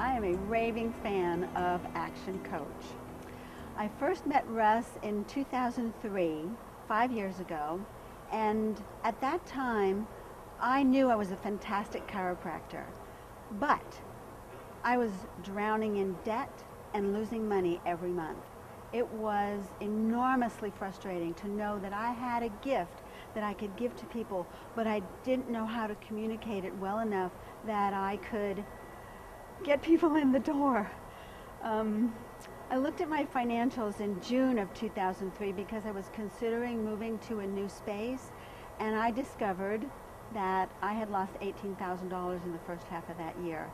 I am a raving fan of Action Coach. I first met Russ in 2003, 5 years ago, and at that time I knew I was a fantastic chiropractor, but I was drowning in debt and losing money every month. It was enormously frustrating to know that I had a gift that I could give to people, but I didn't know how to communicate it well enough that I could get people in the door. I looked at my financials in June of 2003 because I was considering moving to a new space, and I discovered that I had lost $18,000 in the first half of that year,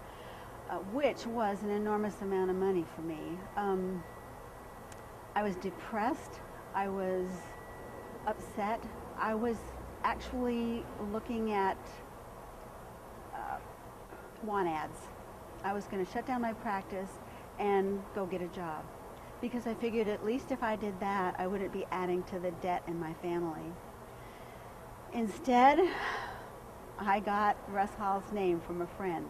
which was an enormous amount of money for me. I was depressed, I was upset, I was actually looking at want ads. I was going to shut down my practice and go get a job, because I figured at least if I did that, I wouldn't be adding to the debt in my family. Instead, I got Russ Hall's name from a friend,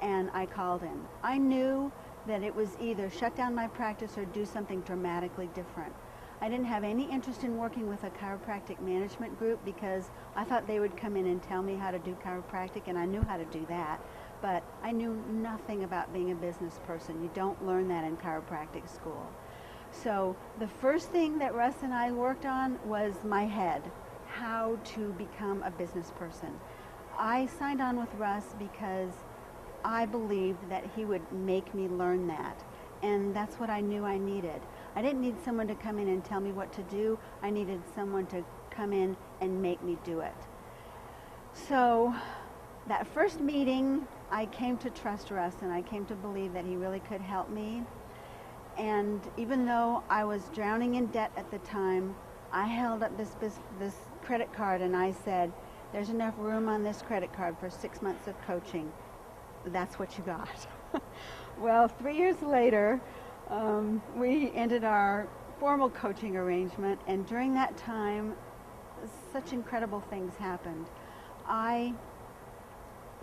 and I called him. I knew that it was either shut down my practice or do something dramatically different. I didn't have any interest in working with a chiropractic management group because I thought they would come in and tell me how to do chiropractic, and I knew how to do that, but I knew nothing about being a business person. You don't learn that in chiropractic school. So the first thing that Russ and I worked on was my head, how to become a business person. I signed on with Russ because I believed that he would make me learn that, and that's what I knew I needed. I didn't need someone to come in and tell me what to do. I needed someone to come in and make me do it. So that first meeting, I came to trust Russ, and I came to believe that he really could help me. And even though I was drowning in debt at the time, I held up this credit card and I said, "There's enough room on this credit card for 6 months of coaching. That's what you got." Well, 3 years later, we ended our formal coaching arrangement, and during that time, such incredible things happened. I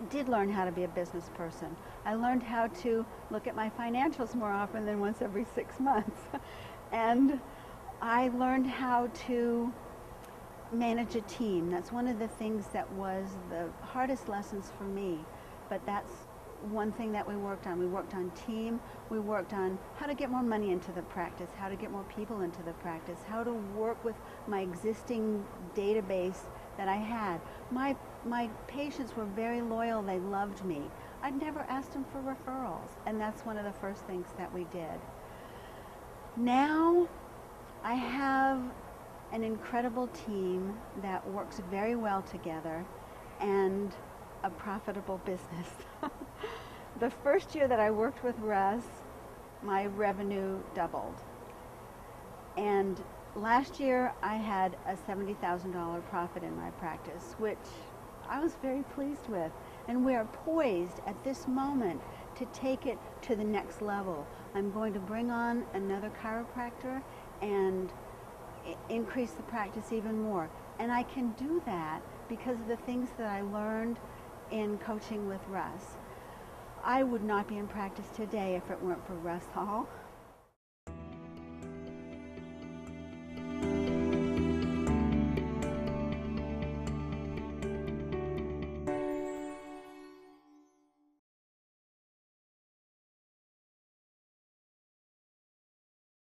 did learn how to be a business person. I learned how to look at my financials more often than once every 6 months. And I learned how to manage a team. That's one of the things that was the hardest lessons for me, but that's one thing that we worked on. We worked on team, we worked on how to get more money into the practice, how to get more people into the practice, how to work with my existing database that I had. My patients were very loyal, they loved me. I'd never asked them for referrals, and that's one of the first things that we did. Now I have an incredible team that works very well together and a profitable business. The first year that I worked with Russ, my revenue doubled. And last year I had a $70,000 profit in my practice, which I was very pleased with. And we are poised at this moment to take it to the next level. I'm going to bring on another chiropractor and increase the practice even more. And I can do that because of the things that I learned in coaching with Russ. I would not be in practice today if it weren't for Russ Hall.